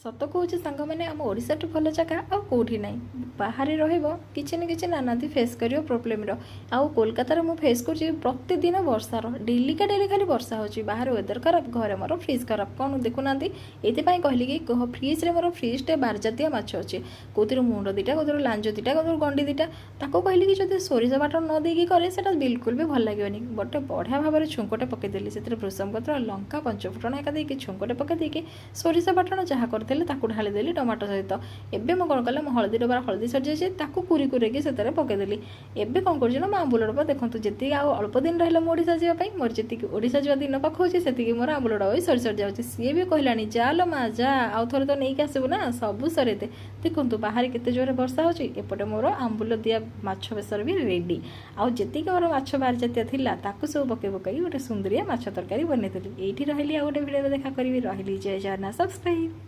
सत कौच सांग मैंने आम ओडिशा ठू भल जगह आउ कौटी ना बाहर रही ना कि नानादी फेस कर प्रोब्लेम आउ कोलकाता मु फेस कर प्रतिदिन वर्षार डेली का डेली खाली वर्षा हो बाहर वेदर खराब घरे मोर फ्रिज खराब कौन देखुना ये कहली कि फ्रिज रे मोर फ्रिजटे 12 जातिया माछ अच्छे कौर मुंड दीटा कौर लांज दीटा कौर गंडी दीटा ताको कहली कि जब सोरिष बाटन न देकी करे से बिल्कुल भी भल लगे गोटे बढ़िया भाव में छुंकटे पकईदेली से भृषम पत्र लंका पंचफुटन एका देकी छुंकटे पकईदेकी सोरिष बाटन जहाँ कर ढालीदेली टमाटो सहित एबे मैं कौन कला हलदी डबार हलदी सरी जाए कुरी कुरेकी से पकईदेली एबे कौन कर आंबुल डबा देखो जी अल्प दिन रहा ओडिशा जावाई मोर जी ओडिशा जा दिन पाखे से मोर आंबुल डबा भी सरी सरी जाऊँगी सी भी कहलानी जा लो माँ जा आउ थे तो नहीं आसबू ना सबू सर देखूँ बाहर केते जोरे वर्षा होपटे मोर आंबुल दिया माछ बेसर भी रेडी आउ जी मोर माछ बार जातिया सब पकई पकई गोटे सुंदरिया माछ तरकारी बनई ये रही गोटे भिडियो देखा करी रही जय जगन्नाथ सब्सक्राइब।